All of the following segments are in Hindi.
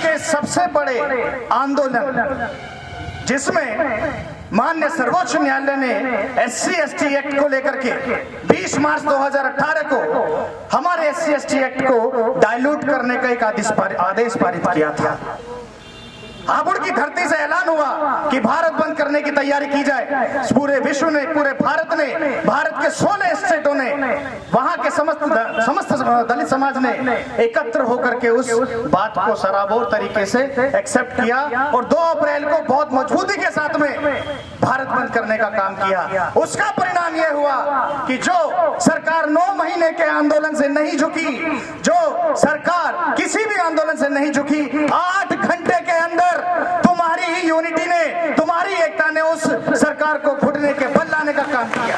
के सबसे बड़े आंदोलन जिसमें माननीय सर्वोच्च न्यायालय ने SC/ST एक्ट को लेकर के 20 मार्च 2018 को हमारे SC/ST एक्ट को डाइल्यूट करने का एक आदेश पारित किया था। हापुड़ की धरती से ऐलान हुआ कि भारत बंद करने की तैयारी की जाए। पूरे विश्व ने, पूरे भारत ने, भारत के 16 स्टेटों ने, वहां के समस्त दलित समाज ने एकत्र होकर के उस बात को सराबोर तरीके से एक्सेप्ट किया और 2 अप्रैल को बहुत मजबूती के साथ में भारत बंद करने का काम किया। उसका परिणाम यह हुआ कि जो सरकार 9 महीने के आंदोलन से नहीं झुकी, जो सरकार किसी भी आंदोलन से नहीं झुकी, 8 घंटे के अंदर तुम्हारी ही यूनिटी ने, तुम्हारी एकता ने उस सरकार को घुटने के बल लाने का काम किया।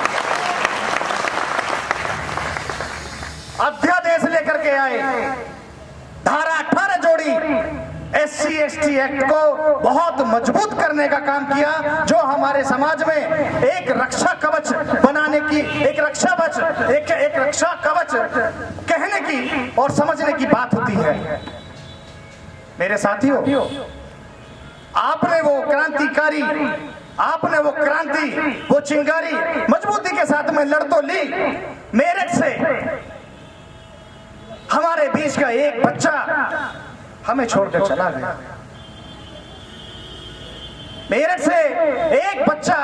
अध्यादेश लेकर के आए, धारा 18 जोड़ी, SC/ST एक्ट को बहुत मजबूत करने का काम किया, जो हमारे समाज में एक रक्षा कवच बनाने की, एक रक्षा कवच कहने की और समझने की बात होती है। मेरे साथियों, आपने वो क्रांतिकारी, आपने वो क्रांति, वो चिंगारी मजबूती के साथ में लड़ तो ली। मेरठ से हमारे बीच का एक बच्चा हमें छोड़कर चला गया। मेरठ से एक बच्चा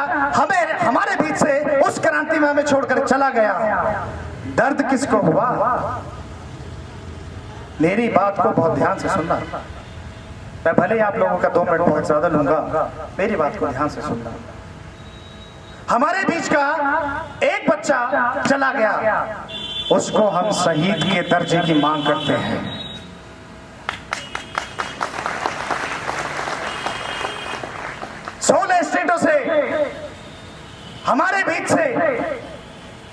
हमारे बीच से उस क्रांति में हमें छोड़कर चला गया। दर्द किसको हुआ? मेरी बात को बहुत ध्यान से सुनना। मैं भले ही आप लोगों का 2 मिनट बहुत ज्यादा लूंगा, मेरी बात को ध्यान से सुनना। हमारे बीच का एक बच्चा चला गया, उसको हम शहीद के दर्जे की मांग करते हैं। स्टेटों से हमारे बीच से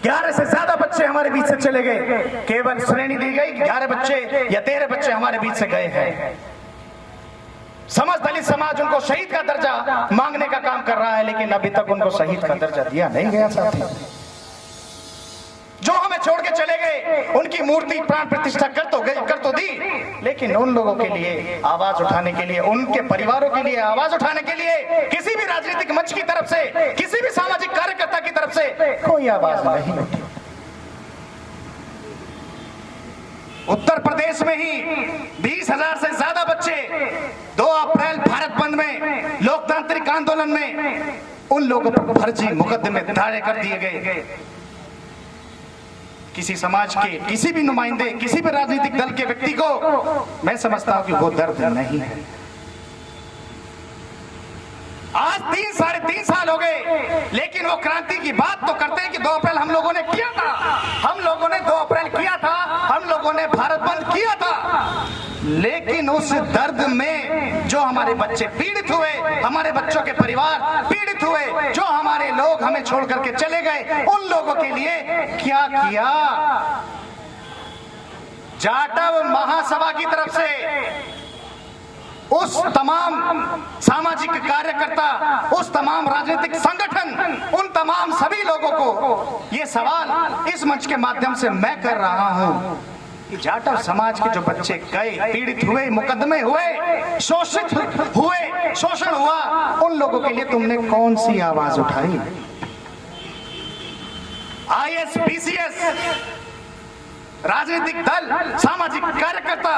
11 से ज्यादा बच्चे हमारे बीच से चले गए। केवल श्रेणी दी गई 11 बच्चे या 13 बच्चे हमारे बीच से गए हैं। दलित समाज उनको शहीद का दर्जा मांगने का काम कर रहा है, लेकिन अभी तक उनको शहीद का दर्जा दिया नहीं गया साथी। जो हमें छोड़ के चले गए, उनकी मूर्ति प्राण प्रतिष्ठा कर तो दी, लेकिन उन लोगों के लिए आवाज उठाने के लिए, उनके परिवारों के लिए आवाज उठाने के लिए किसी भी राजनीतिक मंच की तरफ से, किसी भी सामाजिक कार्यकर्ता की तरफ से कोई आवाज नहीं उठी। उत्तर प्रदेश में ही 20,000 से ज्यादा बच्चे 2 अप्रैल भारत बंद में, लोकतांत्रिक आंदोलन में, उन लोगों पर फर्जी मुकदमे दायर कर दिए गए। किसी समाज के किसी भी नुमाइंदे, किसी भी राजनीतिक दल के व्यक्ति को मैं समझता हूं कि वो दर्द नहीं है। आज 3-3.5 साल हो गए, लेकिन वो क्रांति की बात तो करते हैं कि 2 अप्रैल हम लोगों ने किया था, हम लोगों ने 2 अप्रैल किया था, हम लोगों ने भारत बंद किया था। लेकिन उस दर्द में जो हमारे बच्चे पीड़ित हुए, हमारे बच्चों के परिवार पीड़ित हुए, जो हमारे लोग हमें छोड़ करके चले गए, उन लोगों के लिए क्या किया? जाटव महासभा की तरफ से उस तमाम सामाजिक कार्यकर्ता, उस तमाम राजनीतिक संगठन, उन तमाम सभी लोगों को ये सवाल इस मंच के माध्यम से मैं कर रहा हूं कि जाटव समाज के जो बच्चे गए, पीड़ित हुए, मुकदमे हुए, शोषित हुए, शोषण हुआ, उन लोगों के लिए तुमने कौन सी आवाज उठाई? IS, BCS, राजनीतिक दल, सामाजिक कार्यकर्ता,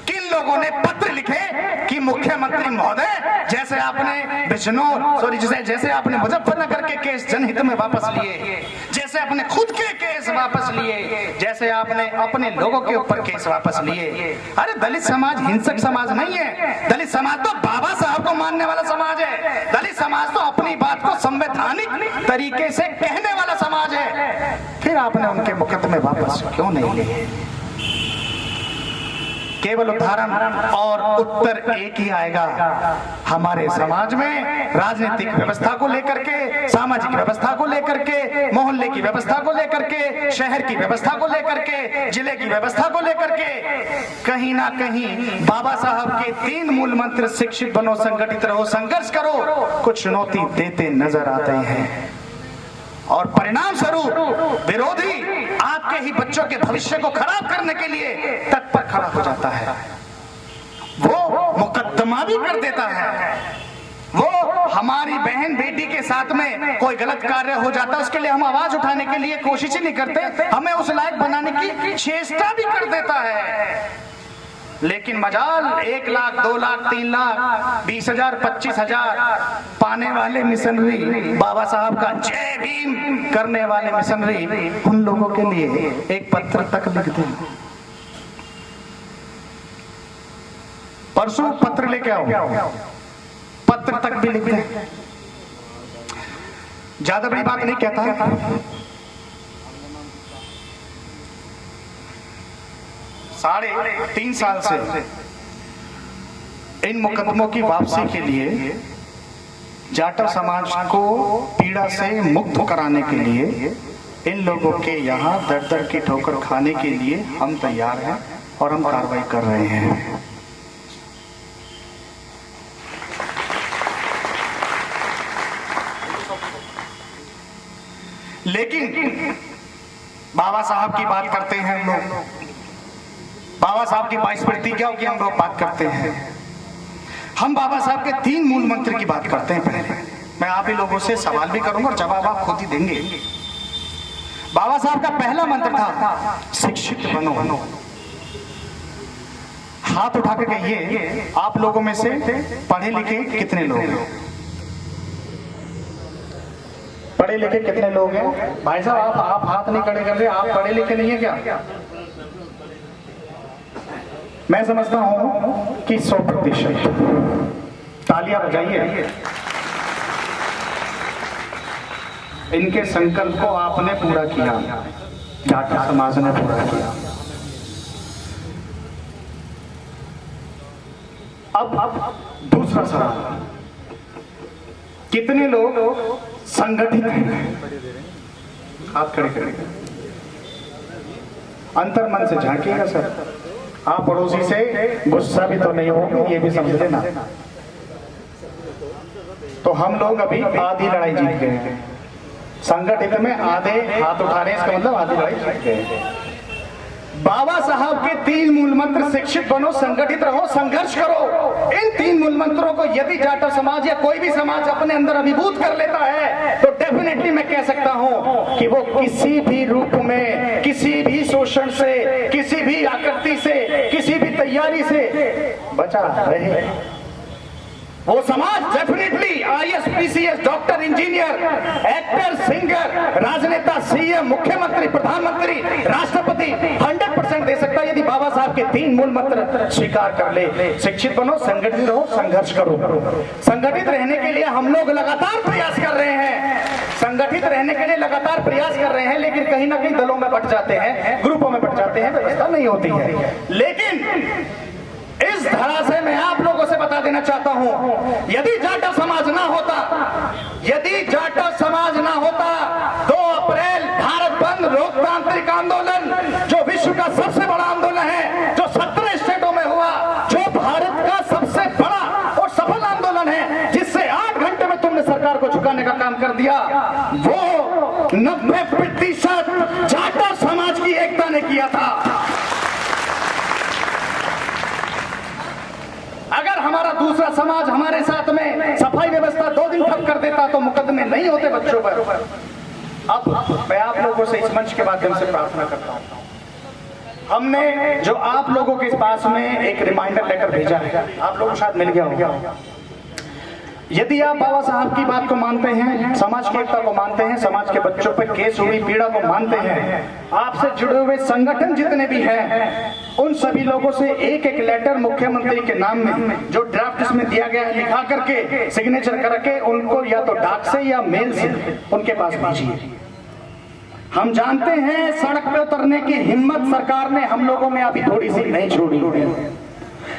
किन लोगों ने पत्र लिखे कि मुख्यमंत्री महोदय, जैसे आपने बिजनौर जैसे आपने मुजफ्फरनगर के केस जनहित में वापस लिए, जैसे अपने खुद के केस वापस लिए, जैसे आपने अपने लोगों के ऊपर केस वापस लिए। अरे दलित समाज हिंसक समाज नहीं है। दलित समाज तो बाबा साहब को मानने वाला समाज है। दलित समाज तो अपनी बात को संवैधानिक तरीके से कहने वाला समाज है। फिर आपने उनके मुकदमे वापस क्यों नहीं लिए? केवल उदाहरण और उत्तर एक ही आएगा। हमारे समाज में राजनीतिक व्यवस्था को लेकर के, सामाजिक व्यवस्था को लेकर के, मोहल्ले की व्यवस्था को लेकर के, शहर की व्यवस्था को लेकर के, जिले की व्यवस्था को लेकर के कहीं ना कहीं बाबा साहब के 3 मूल मंत्र, शिक्षित बनो, संगठित रहो, संघर्ष करो, कुछ चुनौती देते नजर आते हैं। और परिणाम स्वरूप विरोधी आपके ही बच्चों के भविष्य को खराब करने के लिए तत्पर खड़ा हो जाता है। भी कर देता है। वो हमारी बहन बेटी के साथ में कोई गलत कार्य हो जाता है, उसके लिए हम आवाज उठाने के लिए कोशिश ही नहीं करते, हमें उस लायक बनाने की चेष्टा भी कर देता है। लेकिन मजाल 1 लाख 2 लाख 3 लाख 20,000 25,000 पाने वाले मिशनरी, बाबा साहब का जय भीम करने वाले मिशनरी, उन लोगों के लिए एक पत्र तक लिखते हैं। परसों पत्र लेके आओ, पत्र तक भी लिखते हैं। ज्यादा बड़ी बात नहीं कहता। 3.5 साल से इन मुकदमों की वापसी के लिए, जाटव समाज को पीड़ा से मुक्त कराने के लिए, इन लोगों के यहाँ दर दर की ठोकर खाने के लिए हम तैयार हैं और हम कार्रवाई कर रहे हैं। लेकिन बाबा साहब की बात करते हैं हम लोग, बाबा साहब की 22 प्रतिज्ञाओं की हम लोग बात करते हैं। हम बाबा साहब के 3 मूल मंत्र की बात करते हैं। पहले मैं आप ही लोगों से सवाल भी करूंगा और जवाब आप खुद ही देंगे। बाबा साहब का पहला मंत्र था शिक्षित बनो। हाथ उठा के कहिए, आप लोगों में से पढ़े लिखे कितने लोग हैं? पढ़े लिखे कितने लोग हैं? भाई साहब आप हाथ नहीं खड़े कर रहे, आप पढ़े लिखे नहीं है क्या? मैं समझता हूं कि 100%। तालियां बजाइए। इनके संकल्प को आपने पूरा किया, जाटव समाज ने पूरा किया। अब दूसरा सवाल, कितने लोग संगठित हैं? हाथ खड़े करेंगे, अंतर मन से झांकिएगा सर। आप पड़ोसी से गुस्सा भी तो नहीं होगी, ये भी समझ लेना। तो हम लोग अभी आधी लड़ाई जीत गए हैं। संगठित में आधे हाथ उठा रहे हैं, इसका मतलब आधी लड़ाई जीत गए। बाबा साहब के 3 मूल मंत्र, शिक्षित बनो, संगठित रहो, संघर्ष करो, इन 3 मूल मंत्रों को यदि जाटव समाज या कोई भी समाज अपने अंदर अभिभूत कर लेता है तो डेफिनेटली मैं कह सकता हूं कि वो किसी भी रूप में, किसी भी शोषण से, किसी भी आकृति से, किसी भी तैयारी से बचा रहे। वो समाज definitely IAS, PCS, doctor, engineer, actor, singer, राजनेता, CM, मुख्यमंत्री, प्रधानमंत्री, राष्ट्रपति 100% दे सकता है यदि बाबा साहब के 3 मूल मंत्र स्वीकार कर ले। शिक्षित बनो, संगठित रहो, संघर्ष करो। संगठित रहने के लिए हम लोग लगातार प्रयास कर रहे हैं, संगठित रहने के लिए लगातार प्रयास कर रहे हैं, लेकिन कहीं ना कहीं दलों में बट जाते हैं, ग्रुपों में बट जाते हैं, व्यवस्था नहीं होती है। लेकिन इस धारा से मैं आप लोगों से बता देना चाहता हूं, यदि जाटव समाज ना होता, यदि जाटव समाज ना होता, 2 अप्रैल भारत बंद लोकतांत्रिक आंदोलन, जो विश्व का सबसे बड़ा आंदोलन है, जो 17 स्टेटों में हुआ, जो भारत का सबसे बड़ा और सफल आंदोलन है, जिससे 8 घंटे में तुमने सरकार को झुकाने का काम कर दिया, वो 90% जाटव समाज की एकता ने किया था। अगर हमारा दूसरा समाज हमारे साथ में सफाई व्यवस्था 2 दिन ठप कर देता तो मुकदमे नहीं होते बच्चों पर। अब मैं आप लोगों से इस मंच के माध्यम से प्रार्थना करता हूं, हमने जो आप लोगों के पास में एक रिमाइंडर लेटर भेजा है, आप लोगों को शायद मिल गया होगा। यदि आप बाबा साहब की बात को मानते हैं, समाज की एकता को मानते हैं, समाज के बच्चों पर केस हुई पीड़ा को मानते हैं, आपसे जुड़े हुए संगठन जितने भी हैं, उन सभी लोगों से एक लेटर मुख्यमंत्री के नाम में जो ड्राफ्ट इसमें दिया गया है लिखा करके, सिग्नेचर करके उनको या तो डाक से या मेल से उनके पास भेजिए। हम जानते हैं सड़क पे उतरने की हिम्मत सरकार ने हम लोगों में अभी थोड़ी सी नहीं छोड़ी,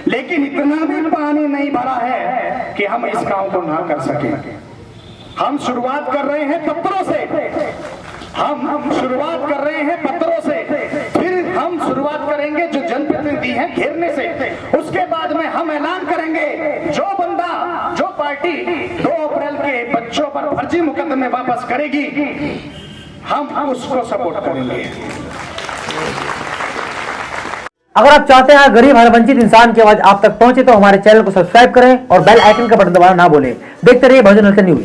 लेकिन इतना भी पानी नहीं भरा है कि हम इस काम को ना कर सके। हम शुरुआत कर रहे हैं पत्रों से, हम शुरुआत कर रहे हैं पत्रों से, फिर हम शुरुआत करेंगे जो जनप्रतिनिधि हैं घेरने से, उसके बाद में हम ऐलान करेंगे जो बंदा, जो पार्टी 2 अप्रैल के बच्चों पर फर्जी मुकदमे वापस करेगी, हम उसको सपोर्ट करेंगे। अगर आप चाहते हैं गरीब हर वंचित इंसान की आवाज आप तक पहुंचे तो हमारे चैनल को सब्सक्राइब करें और बेल आइकन का बटन दबाना ना भूलें। देखते रहिए बहुजन हलचल न्यूज।